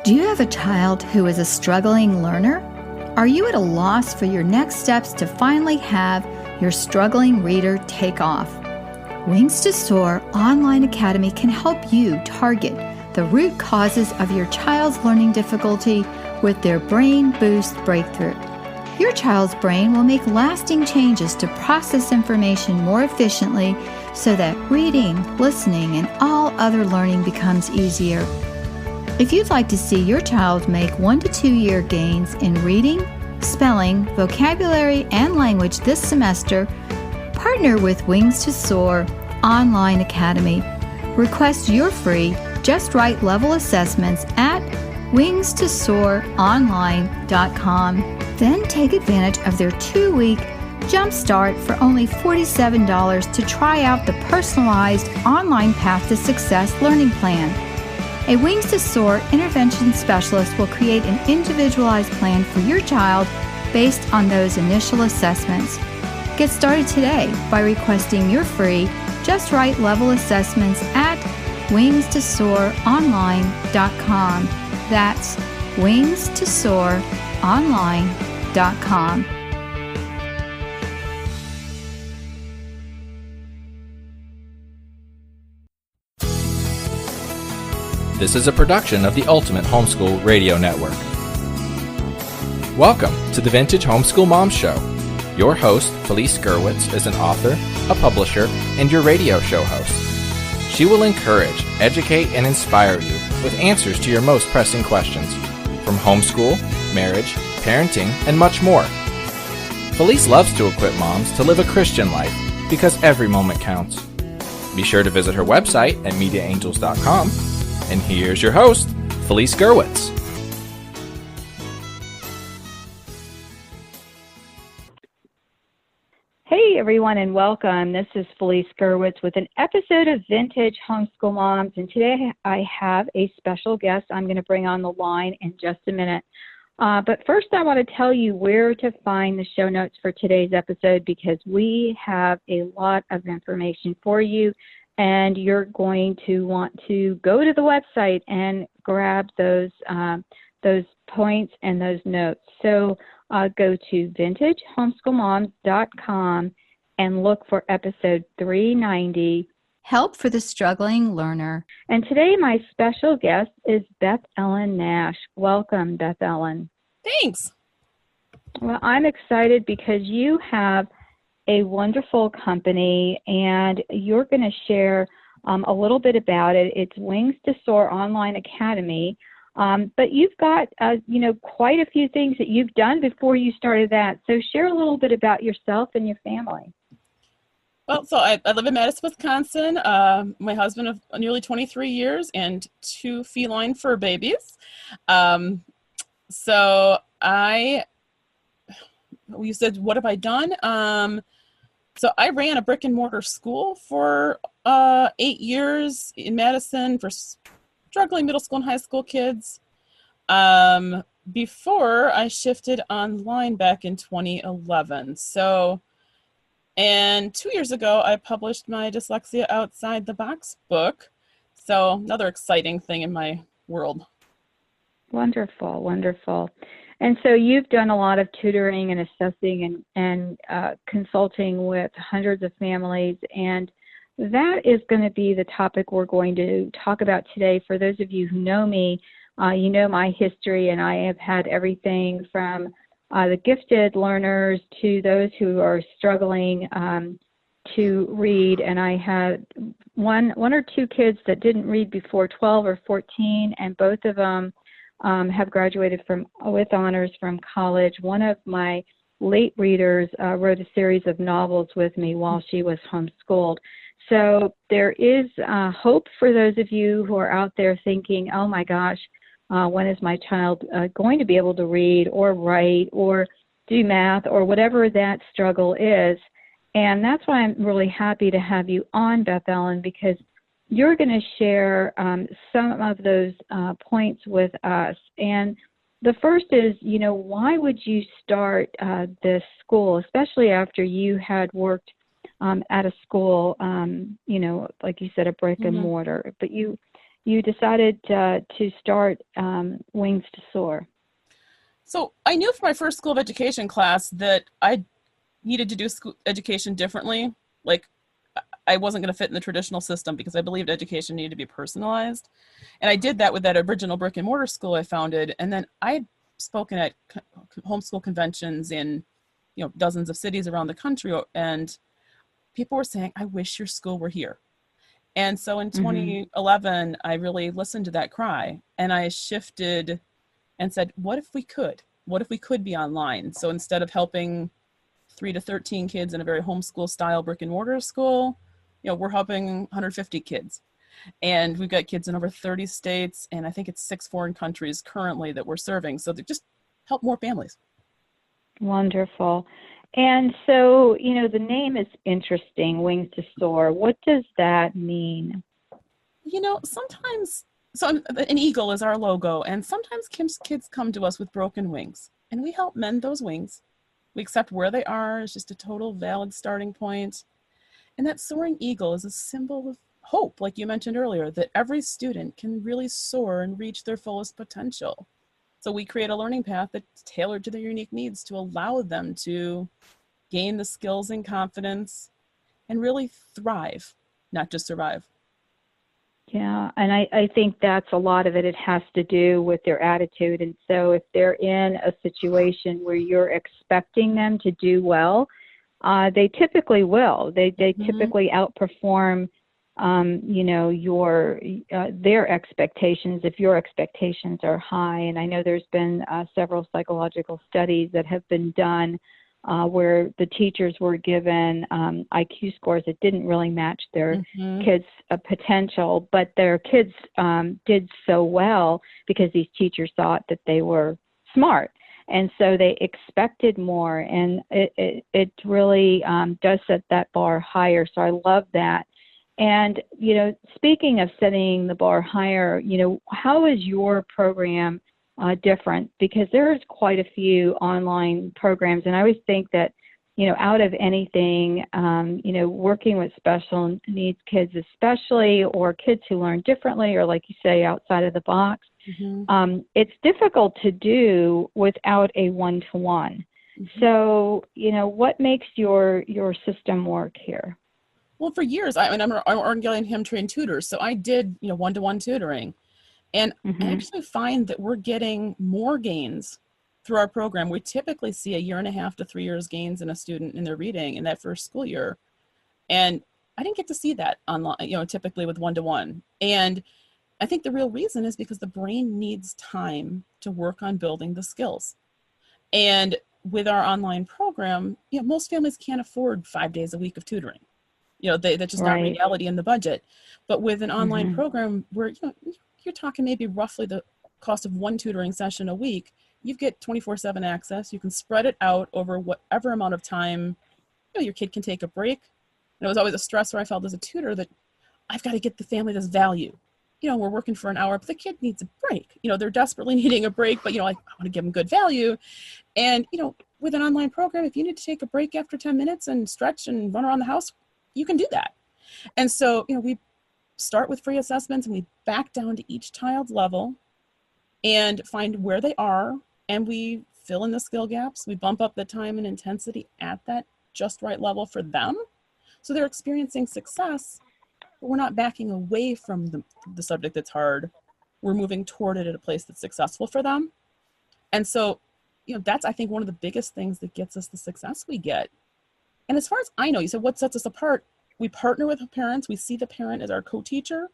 Do you have a child who is a struggling learner? Are you at a loss for your next steps to finally have your struggling reader take off? Wings to Soar Online Academy can help you target the root causes of your child's learning difficulty with their Brain Boost Breakthrough. Your child's brain will make lasting changes to process information more efficiently so that reading, listening, and all other learning becomes easier. If you'd like to see your child make 1 to 2 year gains in reading, spelling, vocabulary, and language this semester, partner with Wings to Soar Online Academy. Request your free Just Right level assessments at wingstosoaronline.com. Then take advantage of their 2-week Jumpstart for only $47 to try out the personalized online Path to Success learning plan. A Wings to Soar intervention specialist will create an individualized plan for your child based on those initial assessments. Get started today by requesting your free Just Right level assessments at wingstosoaronline.com. That's wingstosoaronline.com. This is a production of the Ultimate Homeschool Radio Network. Welcome to the Vintage Homeschool Mom Show. Your host, Felice Gerwitz, is an author, a publisher, and your radio show host. She will encourage, educate, and inspire you with answers to your most pressing questions, from homeschool, marriage, parenting, and much more. Felice loves to equip moms to live a Christian life because every moment counts. Be sure to visit her website at mediaangels.com. And here's your host, Felice Gerwitz. Hey everyone, and welcome. This is Felice Gerwitz with an episode of Vintage Homeschool Moms, and today I have a special guest I'm going to bring on the line in just a minute. But first I want to tell you where to find the show notes for today's episode, because we have a lot of information for you, and you're going to want to go to the website and grab those points and those notes. So go to vintagehomeschoolmoms.com and look for episode 390, Help for the Struggling Learner. And today my special guest is Beth Ellen Nash. Welcome, Beth Ellen. Thanks. Well, I'm excited because you have a wonderful company, and you're going to share a little bit about it. It's Wings to Soar Online Academy, but you've got quite a few things that you've done before you started that. So share a little bit about yourself and your family. Well, so I live in Madison, Wisconsin. My husband of nearly 23 years and 2 feline fur babies. You said, what have I done? So I ran a brick and mortar school for 8 years in Madison for struggling middle school and high school kids. Before I shifted online back in 2011. And 2 years ago, I published my Dyslexia Outside the Box book. So another exciting thing in my world. Wonderful, wonderful. And so you've done a lot of tutoring and assessing and consulting with hundreds of families, and that is going to be the topic we're going to talk about today. For those of you who know me, you know my history, and I have had everything from the gifted learners to those who are struggling to read. And I had one or two kids that didn't read before 12 or 14, and both of them have graduated with honors from college. One of my late readers wrote a series of novels with me while she was homeschooled. So there is hope for those of you who are out there thinking, oh my gosh, when is my child going to be able to read or write or do math or whatever that struggle is. And that's why I'm really happy to have you on, Beth Ellen, because you're going to share some of those points with us. And the first is, why would you start this school, especially after you had worked at a school, like you said, a brick and mortar, but you you decided to start Wings to Soar? So I knew from my first school of education class that I needed to do school education differently. Like, I wasn't going to fit in the traditional system because I believed education needed to be personalized. And I did that with that original brick and mortar school I founded. And then I had spoken at homeschool conventions in, dozens of cities around the country. And people were saying, I wish your school were here. And so in 2011, I really listened to that cry, and I shifted and said, what if we could? What if we could be online? So instead of helping 3 to 13 kids in a very homeschool style brick and mortar school, we're helping 150 kids. And we've got kids in over 30 states, and I think it's 6 foreign countries currently that we're serving. So they just help more families. Wonderful. And so, the name is interesting, Wings to Soar. What does that mean? Sometimes, an eagle is our logo, and sometimes kids come to us with broken wings, and we help mend those wings. We accept where they are as just a total valid starting point. And that soaring eagle is a symbol of hope, like you mentioned earlier, that every student can really soar and reach their fullest potential. So we create a learning path that's tailored to their unique needs to allow them to gain the skills and confidence and really thrive, not just survive. Yeah, and I think that's a lot of it. It has to do with their attitude. And so if they're in a situation where you're expecting them to do well, they typically will. They typically outperform, their expectations if your expectations are high. And I know there's been several psychological studies that have been done where the teachers were given IQ scores that didn't really match their kids' potential, but their kids did so well because these teachers thought that they were smart. And so they expected more, and it really does set that bar higher. So I love that. And, speaking of setting the bar higher, how is your program different? Because there's quite a few online programs, and I always think that, out of anything, working with special needs kids especially, or kids who learn differently, or like you say, outside of the box, it's difficult to do without a one-to-one. So, what makes your system work here? Well, for years, I'm organizing him trained tutors. So I did, one-to-one tutoring. And I actually find that we're getting more gains through our program. We typically see 1.5 to 3 years gains in a student in their reading in that first school year. And I didn't get to see that online, typically with one-to-one. And I think the real reason is because the brain needs time to work on building the skills. And with our online program, most families can't afford 5 days a week of tutoring. That's just not reality in the budget. But with an online program where, you're talking maybe roughly the cost of one tutoring session a week, you get 24/7 access. You can spread it out over whatever amount of time, your kid can take a break. And it was always a stressor I felt as a tutor that I've got to get the family this value. We're working for an hour, but the kid needs a break. They're desperately needing a break, but, I want to give them good value. And, with an online program, if you need to take a break after 10 minutes and stretch and run around the house, you can do that. And so, we start with free assessments, and we back down to each child's level and find where they are, and we fill in the skill gaps. We bump up the time and intensity at that just right level for them. So they're experiencing success, but we're not backing away from the subject that's hard. We're moving toward it at a place that's successful for them. And so, that's, I think, one of the biggest things that gets us the success we get. And as far as I know, you said, what sets us apart? We partner with parents. We see the parent as our co-teacher.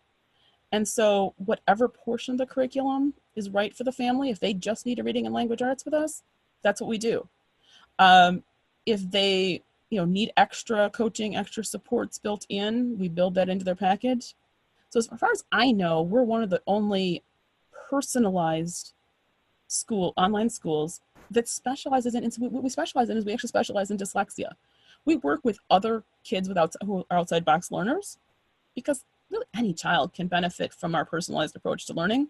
And so whatever portion of the curriculum is right for the family, if they just need a reading and language arts with us, that's what we do. If they, need extra coaching, extra supports built in, we build that into their package. So as far as I know, we're one of the only personalized online schools that specializes in, and so what we specialize in is we actually specialize in dyslexia. We work with other kids who are outside box learners, because really any child can benefit from our personalized approach to learning.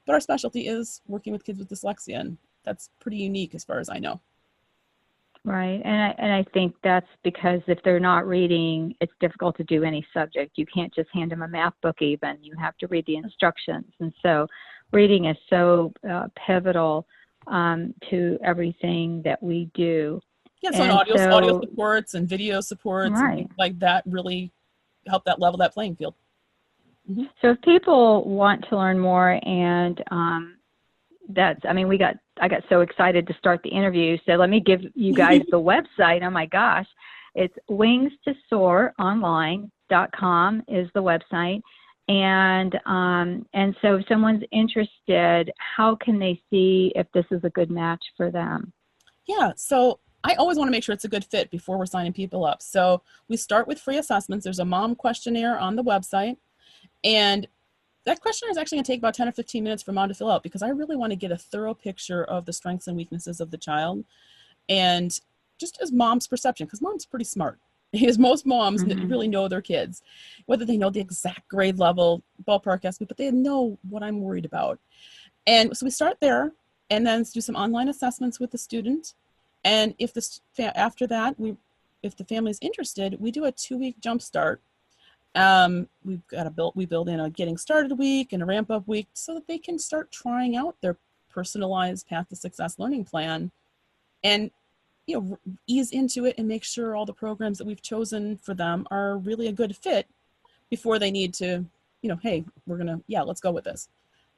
But our specialty is working with kids with dyslexia, and that's pretty unique as far as I know. Right. And I think that's because if they're not reading, it's difficult to do any subject. You can't just hand them a math book even. You have to read the instructions. And so reading is so pivotal to everything that we do. Yeah, so And audio supports and video supports and right. things like that really help that level that playing field. Mm-hmm. So if people want to learn more, and I got so excited to start the interview. So let me give you guys the website. Oh my gosh. It's wingstosooronline.com is the website. And so if someone's interested, how can they see if this is a good match for them? Yeah, so I always want to make sure it's a good fit before we're signing people up. So we start with free assessments. There's a mom questionnaire on the website. And that questionnaire is actually going to take about 10 or 15 minutes for mom to fill out, because I really want to get a thorough picture of the strengths and weaknesses of the child. And just as mom's perception, because mom's pretty smart. As most moms really know their kids, whether they know the exact grade level, ballpark estimate, but they know what I'm worried about. And so we start there and then do some online assessments with the student. And if after that, if the family is interested, we do a 2-week jump start. We build in a getting started week and a ramp up week so that they can start trying out their personalized path to success learning plan, and ease into it and make sure all the programs that we've chosen for them are really a good fit before they need to, hey, let's go with this.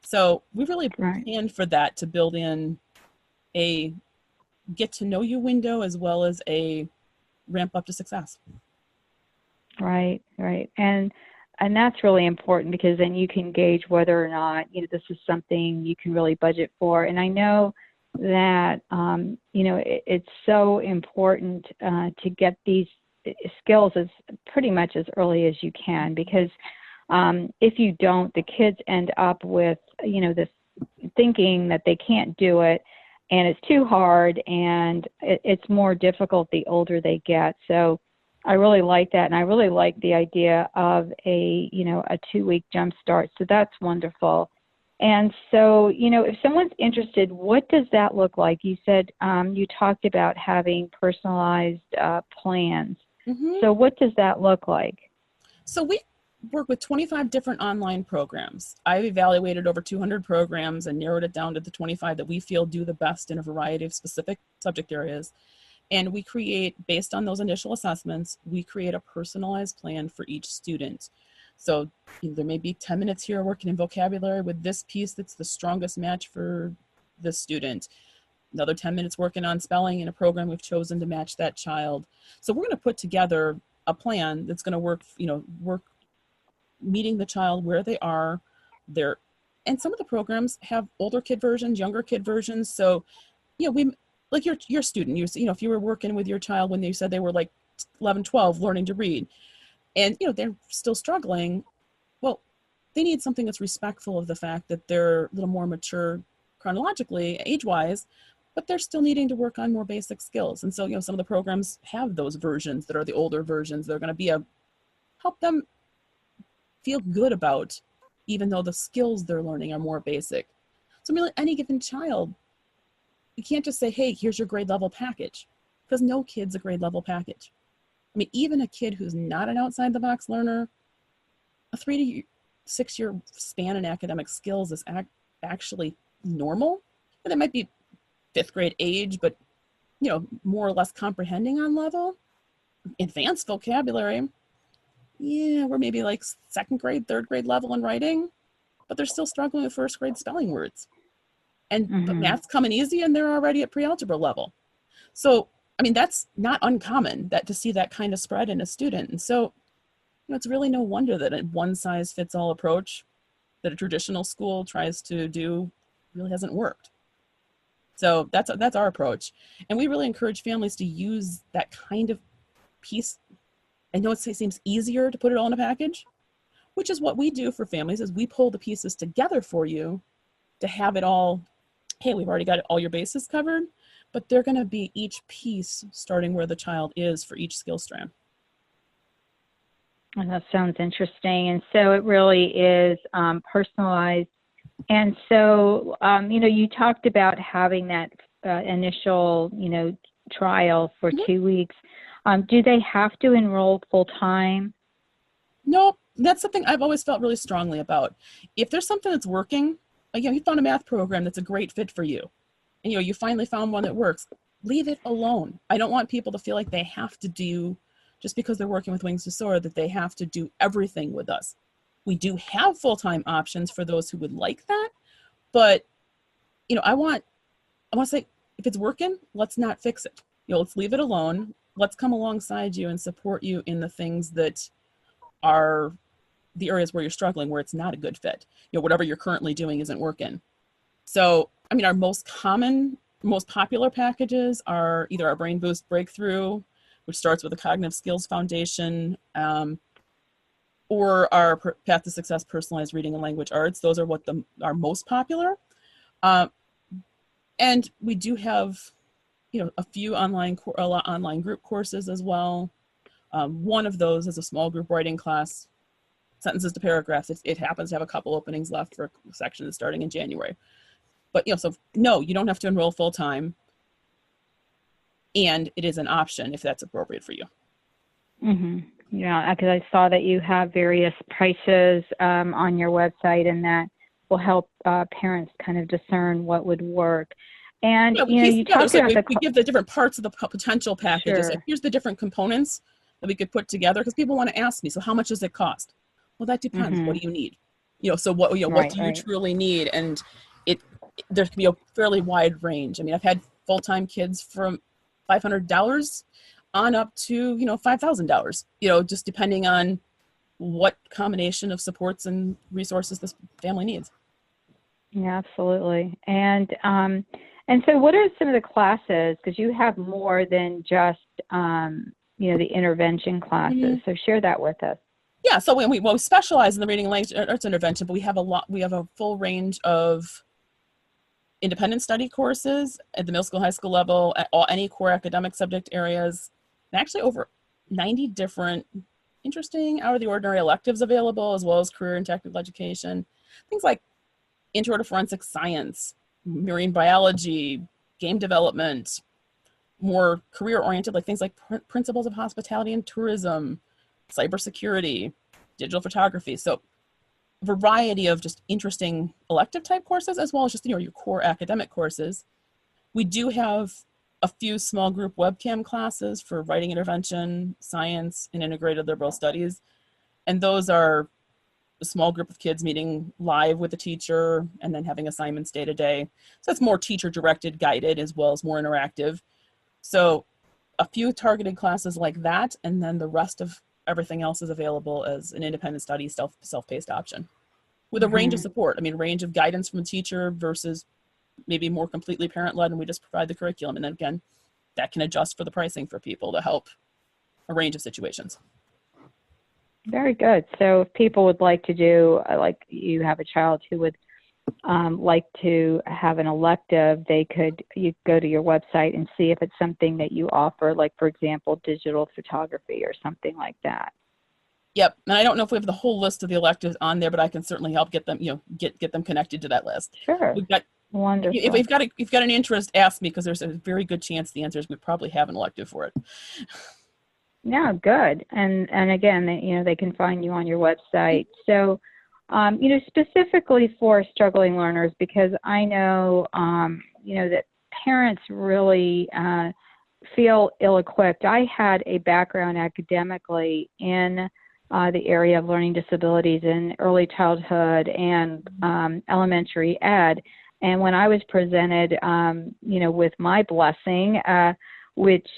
So we really planned for that, to build in a get to know you window as well as a ramp up to success. Right. And that's really important, because then you can gauge whether or not, this is something you can really budget for. And I know that, it's so important to get these skills as pretty much as early as you can, because if you don't, the kids end up with, this thinking that they can't do it, and it's too hard, and it's more difficult the older they get. So I really like that, and I really like the idea of a 2-week jump start. So that's wonderful. And so, if someone's interested, what does that look like? You said you talked about having personalized plans. Mm-hmm. So what does that look like? So we work with 25 different online programs. I've evaluated over 200 programs and narrowed it down to the 25 that we feel do the best in a variety of specific subject areas. And we create, based on those initial assessments, we create a personalized plan for each student. So there may be 10 minutes here working in vocabulary with this piece that's the strongest match for this student. Another 10 minutes working on spelling in a program we've chosen to match that child. So we're going to put together a plan that's going to work meeting the child where they are. And some of the programs have older kid versions, younger kid versions. So, we, like your student, if you were working with your child when they said they were like 11, 12 learning to read, and they're still struggling, well, they need something that's respectful of the fact that they're a little more mature chronologically, age-wise, but they're still needing to work on more basic skills. And so, some of the programs have those versions that are the older versions. They're going to be help them feel good about, even though the skills they're learning are more basic. So really, any given child, you can't just say, hey, here's your grade level package, because no kid's a grade level package. I mean, even a kid who's not an outside the box learner, a 3 to 6 year span in academic skills is actually normal. And that might be 5th grade age, but more or less comprehending on level. Advanced vocabulary, we're maybe like 2nd grade, 3rd grade level in writing, but they're still struggling with 1st grade spelling words. And but math's coming easy, and they're already at pre-algebra level. So, I mean, that's not uncommon to see that kind of spread in a student. And so, it's really no wonder that a one-size-fits-all approach that a traditional school tries to do really hasn't worked. So that's our approach. And we really encourage families to use that kind of piece. I know it seems easier to put it all in a package, which is what we do for families, is we pull the pieces together for you to have it all. Hey, we've already got all your bases covered, but they're going to be each piece starting where the child is for each skill strand. And that sounds interesting. And so it really is personalized. And so, you talked about having that initial, trial for Mhm. 2 weeks. Do they have to enroll full time? No, that's something I've always felt really strongly about. If there's something that's working, like, you found a math program that's a great fit for you, and you finally found one that works, leave it alone. I don't want people to feel like they have to do, just because they're working with Wings to Soar, that they have to do everything with us. We do have full-time options for those who would like that, but I want to say, if it's working, let's not fix it. Let's leave it alone. Let's come alongside you and support you in the things that are the areas where you're struggling, where it's not a good fit. Whatever you're currently doing isn't working. So, our most popular packages are either our Brain Boost Breakthrough, which starts with a cognitive skills foundation, or our Path to Success Personalized Reading and Language Arts. Those are what are most popular. And we do have, a few online group courses as well. One of those is a small group writing class, sentences to paragraphs. It happens to have a couple openings left for a section that's starting in January. But, so no, you don't have to enroll full time. And it is an option if that's appropriate for you. Mm-hmm. Yeah, because I saw that you have various prices on your website, and that will help parents kind of discern what would work. And, you talked about we give the different parts of the potential packages. Sure. Like, here's the different components that we could put together, because people want to ask me, so how much does it cost? Well, that depends. Mm-hmm. What do you need? So what do you truly need? And there can be a fairly wide range. I've had full-time kids from $500 on up to, $5,000, just depending on what combination of supports and resources this family needs. Yeah, absolutely. And so what are some of the classes, because you have more than just, the intervention classes. Mm-hmm. So share that with us. Yeah, so we specialize in the reading and language arts intervention, but we have a full range of independent study courses at the middle school, high school level, at any core academic subject areas, and actually over 90 different interesting, out of the ordinary electives available, as well as career and technical education. Things like intro to forensic science, marine biology, game development, more career-oriented, like things like principles of hospitality and tourism, cybersecurity, digital photography. So a variety of just interesting elective type courses, as well as just, your core academic courses. We do have a few small group webcam classes for writing intervention, science, and integrated liberal studies. And those are a small group of kids meeting live with the teacher and then having assignments day to day. So it's more teacher directed, guided, as well as more interactive. So a few targeted classes like that, and then the rest of everything else is available as an independent study, self-paced option with a range of support. Range of guidance from a teacher versus maybe more completely parent-led, and we just provide the curriculum. And then again, that can adjust for the pricing for people to help a range of situations. Very good. So if people would like to do, like you have a child who would like to have an elective, you go to your website and see if it's something that you offer, like, for example, digital photography or something like that. Yep. And I don't know if we have the whole list of the electives on there, but I can certainly help get them, get them connected to that list. Sure. We've got, wonderful. If you've got an interest, ask me, because there's a very good chance the answer is we probably have an elective for it. Yeah, good. And again, they can find you on your website. So, specifically for struggling learners, because I know, that parents really feel ill-equipped. I had a background academically in the area of learning disabilities in early childhood and elementary ed. And when I was presented, with my blessing, which,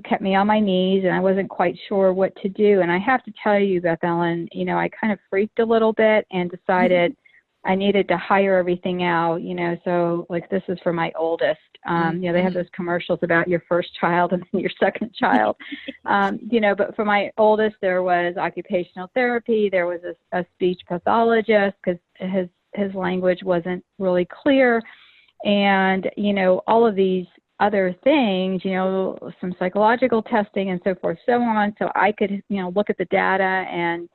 kept me on my knees, and I wasn't quite sure what to do. And I have to tell you, Beth Ellen, I kind of freaked a little bit and decided I needed to hire everything out, so like this is for my oldest. They have those commercials about your first child and then your second child, but for my oldest, there was occupational therapy. There was a speech pathologist because his language wasn't really clear. And, all of these other things, some psychological testing and so forth, so on. So I could, look at the data and,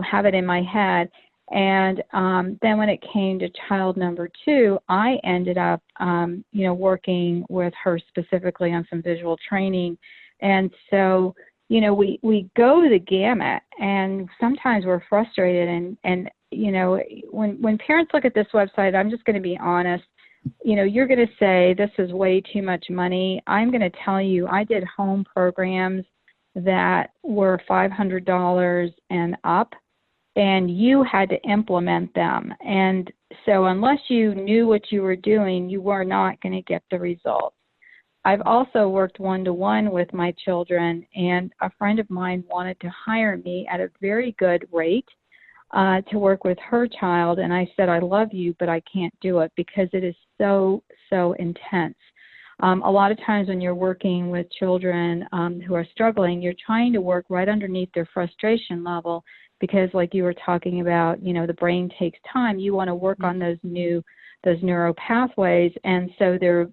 have it in my head. And then when it came to child number 2, I ended up, working with her specifically on some visual training. And so, we go the gamut, and sometimes we're frustrated. And when parents look at this website, I'm just going to be honest, you're going to say, this is way too much money. I'm going to tell you, I did home programs that were $500 and up, and you had to implement them. And so unless you knew what you were doing, you were not going to get the results. I've also worked one-to-one with my children, and a friend of mine wanted to hire me at a very good rate to work with her child. And I said, I love you, but I can't do it because it is so, so intense. A lot of times when you're working with children who are struggling, you're trying to work right underneath their frustration level because, like you were talking about, the brain takes time. You want to work on those neuro pathways, and so they're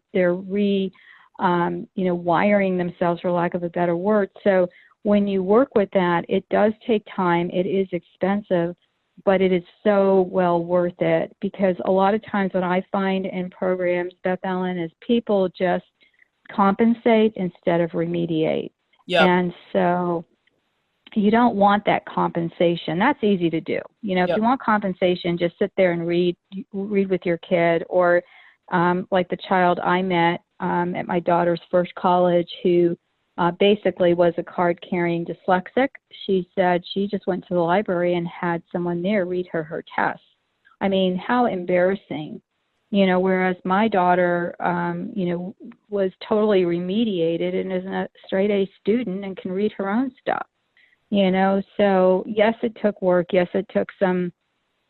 wiring themselves, for lack of a better word. So when you work with that, it does take time. It is expensive, but it is so well worth it, because a lot of times what I find in programs, Beth Ellen, is people just compensate instead of remediate. Yep. And so you don't want that compensation. That's easy to do. If you want compensation, just sit there and read with your kid, or like the child I met at my daughter's first college who basically was a card-carrying dyslexic. She said she just went to the library and had someone there read her tests. I mean, how embarrassing, whereas my daughter, was totally remediated and is a straight A student and can read her own stuff, So yes, it took work. Yes, it took some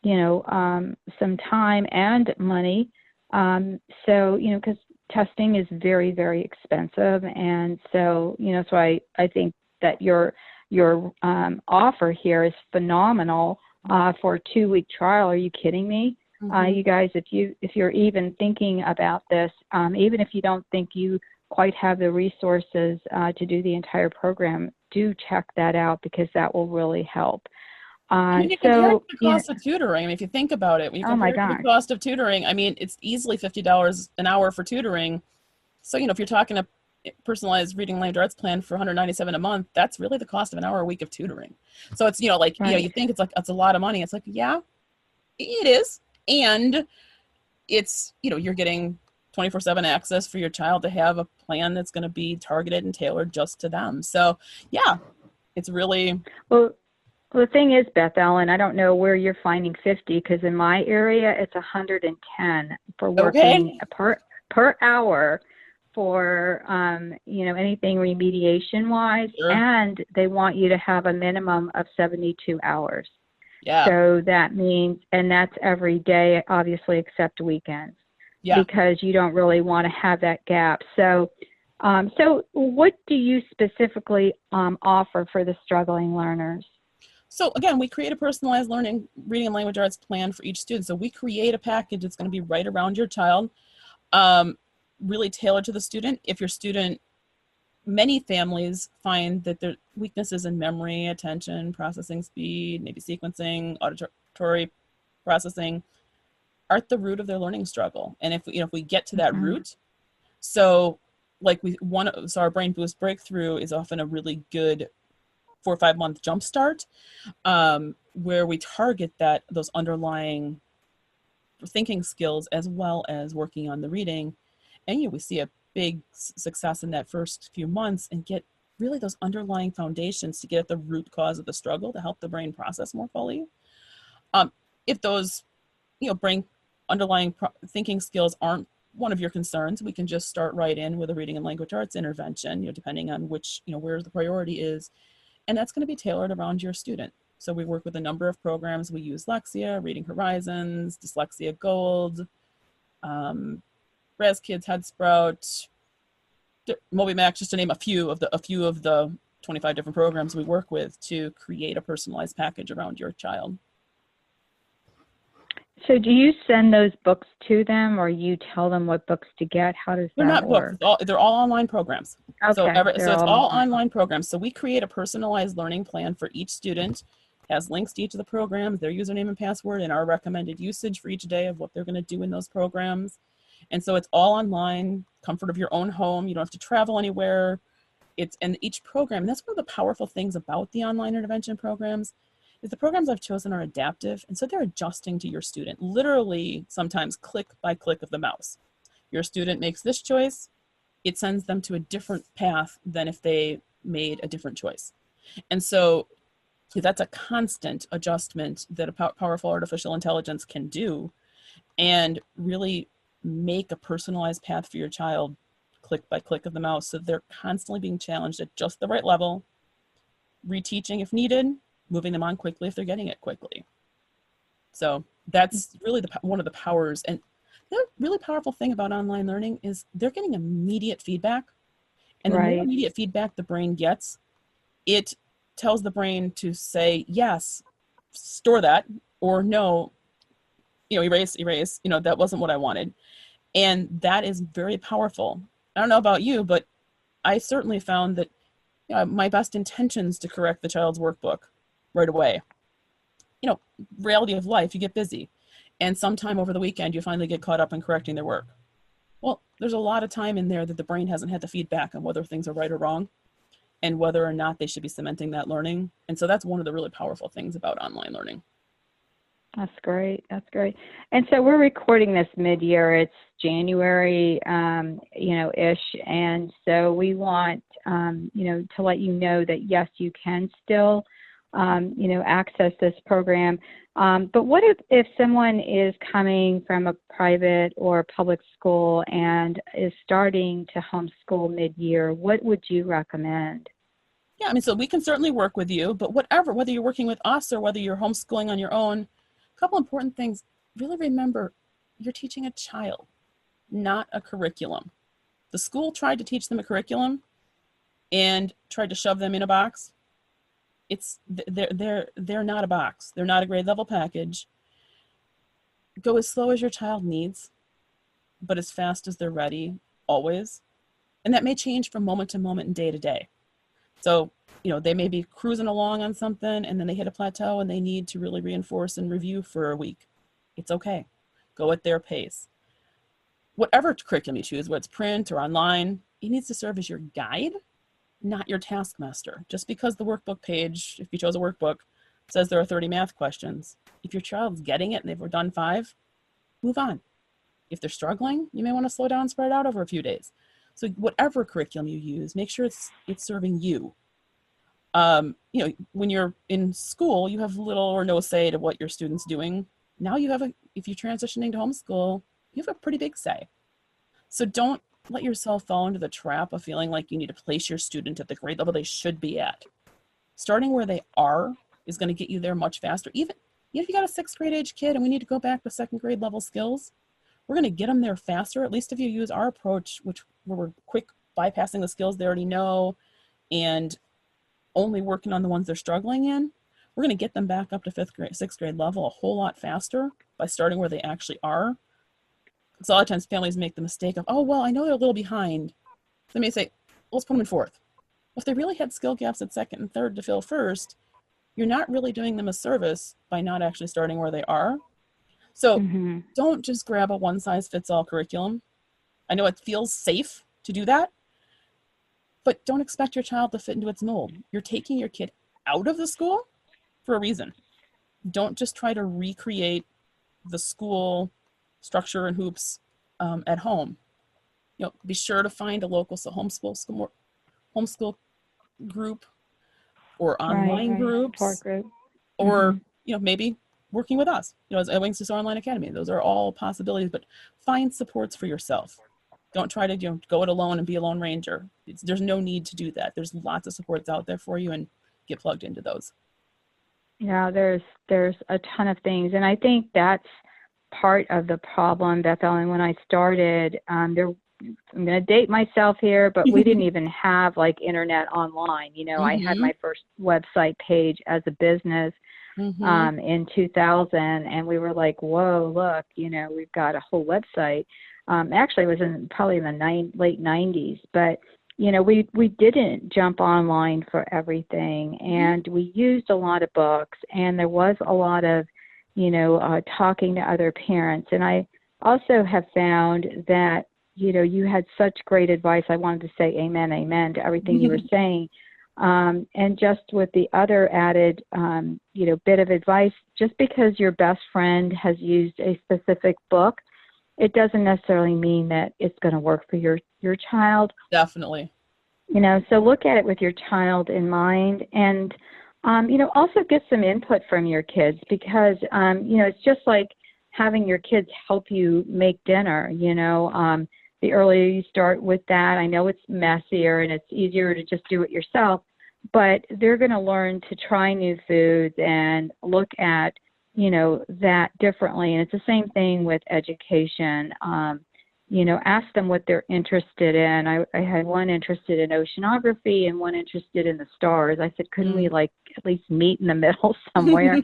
time and money. Because testing is very, very expensive. And so, so I think that your offer here is phenomenal for a 2-week trial. Are you kidding me? Mm-hmm. You guys, if you're even thinking about this, even if you don't think you quite have the resources to do the entire program, do check that out, because that will really help. You compare it to the cost of tutoring. I mean, if you think about it, when you compare it to the cost of tutoring, I mean, it's easily $50 an hour for tutoring. So, if you're talking a personalized reading language arts plan for $197 a month, that's really the cost of an hour a week of tutoring. So it's, you think it's a lot of money. It's like, yeah, it is. And it's, you're getting 24/7 access for your child to have a plan that's going to be targeted and tailored just to them. So yeah, it's really... Well, the thing is, Beth Ellen, I don't know where you're finding 50, because in my area, it's 110 for working per hour for, anything remediation wise. Sure. And they want you to have a minimum of 72 hours. Yeah. So that means, and that's every day, obviously, except weekends. Yeah. Because you don't really want to have that gap. So, so what do you specifically offer for the struggling learners? So again, we create a personalized reading and language arts plan for each student. So we create a package that's going to be right around your child, really tailored to the student. If your student, many families find that their weaknesses in memory, attention, processing speed, maybe sequencing, auditory processing, are at the root of their learning struggle. And if we get to that root, so our Brain Boost Breakthrough is often a really good 4 or 5 month jumpstart, where we target those underlying thinking skills as well as working on the reading. And we see a big success in that first few months and get really those underlying foundations to get at the root cause of the struggle to help the brain process more fully. If those brain underlying thinking skills aren't one of your concerns, we can just start right in with a reading and language arts intervention, depending on which, where the priority is. And that's going to be tailored around your student. So we work with a number of programs. We use Lexia, Reading Horizons, Dyslexia Gold, Raz Kids Head Sprout, MobiMax, just to name a few of the 25 different programs we work with to create a personalized package around your child. So do you send those books to them, or you tell them what books to get? How does They're that not work? books. They're all online programs. Okay, So it's all online programs. So we create a personalized learning plan for each student has links to each of the programs, their username and password, and our recommended usage for each day of what they're going to do in those programs. And so it's all online, comfort of your own home. You don't have to travel anywhere. And each program, and that's one of the powerful things about the online intervention programs, is the programs I've chosen are adaptive. And so they're adjusting to your student, literally sometimes click by click of the mouse. Your student makes this choice, it sends them to a different path than if they made a different choice. And so that's a constant adjustment that a powerful artificial intelligence can do and really make a personalized path for your child click by click of the mouse. So they're constantly being challenged at just the right level, reteaching if needed, moving them on quickly if they're getting it quickly. So that's really one of the powers. And the really powerful thing about online learning is they're getting immediate feedback. And the more immediate feedback the brain gets, it tells the brain to say, yes, store that, or no, erase, that wasn't what I wanted. And that is very powerful. I don't know about you, but I certainly found that my best intentions to correct the child's workbook right away. Reality of life, you get busy. And sometime over the weekend, you finally get caught up in correcting their work. Well, there's a lot of time in there that the brain hasn't had the feedback on whether things are right or wrong and whether or not they should be cementing that learning. And so that's one of the really powerful things about online learning. That's great. That's great. And so we're recording this mid-year. It's January, ish. And so we want, to let you know that, yes, you can still, access this program. But what if someone is coming from a private or public school and is starting to homeschool mid-year? What would you recommend? Yeah, so we can certainly work with you, but whether you're working with us or whether you're homeschooling on your own, a couple important things. Really remember, you're teaching a child, not a curriculum. The school tried to teach them a curriculum and tried to shove them in a box. They're not a box. They're not a grade level package. Go as slow as your child needs, but as fast as they're ready, always. And that may change from moment to moment and day to day. So, they may be cruising along on something and then they hit a plateau and they need to really reinforce and review for a week. It's okay. Go at their pace. Whatever curriculum you choose, whether it's print or online, it needs to serve as your guide, not your taskmaster. Just because the workbook page, if you chose a workbook, says there are 30 math questions, if your child's getting it and they've done 5, move on. If they're struggling, you may want to slow down and spread it out over a few days. So whatever curriculum you use, make sure it's serving you. When you're in school, you have little or no say to what your student's doing. Now if you're transitioning to homeschool, you have a pretty big say. So don't let yourself fall into the trap of feeling like you need to place your student at the grade level they should be at. Starting where they are is going to get you there much faster. Even if you got a 6th grade age kid and we need to go back to 2nd grade level skills, we're going to get them there faster, at least if you use our approach, where we're quick bypassing the skills they already know and only working on the ones they're struggling in. We're going to get them back up to 6th grade level a whole lot faster by starting where they actually are. So a lot of times families make the mistake of, oh, well, I know they're a little behind. They may say, well, let's put them in 4th. Well, if they really had skill gaps at 2nd and 3rd to fill 1st, you're not really doing them a service by not actually starting where they are. So don't just grab a one-size-fits-all curriculum. I know it feels safe to do that, but don't expect your child to fit into its mold. You're taking your kid out of the school for a reason. Don't just try to recreate the school structure and hoops at home. Be sure to find a local homeschool group or online groups, or maybe working with us, as at Wings To Soar Online Academy. Those are all possibilities, but find supports for yourself. Don't try to go it alone and be a lone ranger. There's no need to do that. There's lots of supports out there for you, and get plugged into those. Yeah, there's a ton of things, and I think that's part of the problem, Beth Ellen. When I started, I'm going to date myself here, but we didn't even have internet online. I had my first website page as a business in 2000, and we were like, whoa, look, we've got a whole website. Actually, it was probably in the late 90s, but we didn't jump online for everything, and we used a lot of books, and there was a lot of, talking to other parents. And I also have found that, you had such great advice. I wanted to say amen to everything you were saying. And just with the other added, bit of advice, just because your best friend has used a specific book, it doesn't necessarily mean that it's going to work for your child. Definitely. So look at it with your child in mind, and, also get some input from your kids, because, it's just like having your kids help you make dinner. The earlier you start with that, I know it's messier and it's easier to just do it yourself, but they're going to learn to try new foods and look at, that differently. And it's the same thing with education. Ask them what they're interested in. I had one interested in oceanography and one interested in the stars. I said, couldn't we at least meet in the middle somewhere?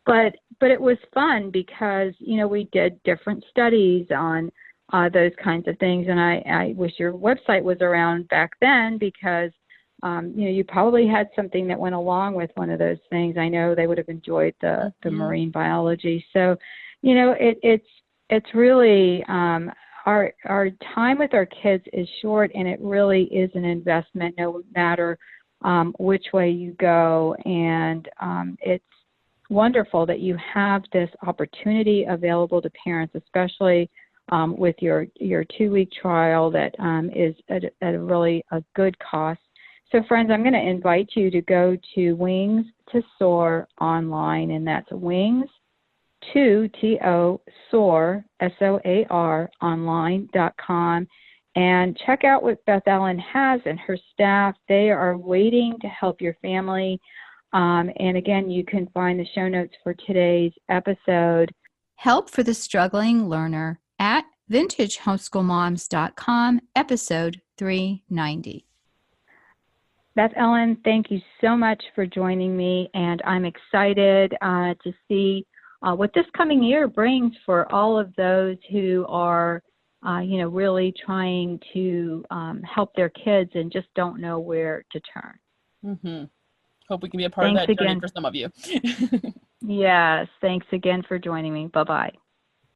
But it was fun because, we did different studies on those kinds of things. And I wish your website was around back then, because, you probably had something that went along with one of those things. I know they would have enjoyed the marine biology. So, it's really, our time with our kids is short, and it really is an investment no matter which way you go. And it's wonderful that you have this opportunity available to parents, especially with your 2-week trial that is at a really a good cost. So friends, I'm going to invite you to go to Wings to Soar Online, and that's Wings to Soar, SOAR, online.com, and check out what Beth Ellen has and her staff. They are waiting to help your family. And again, you can find the show notes for today's episode. Help for the Struggling Learner at vintagehomeschoolmoms.com, episode 390. Beth Ellen, thank you so much for joining me, and I'm excited to see what this coming year brings for all of those who are, really trying to help their kids and just don't know where to turn. Mm-hmm. Hope we can be a part of that journey for some of you. Yes, thanks again for joining me. Bye-bye.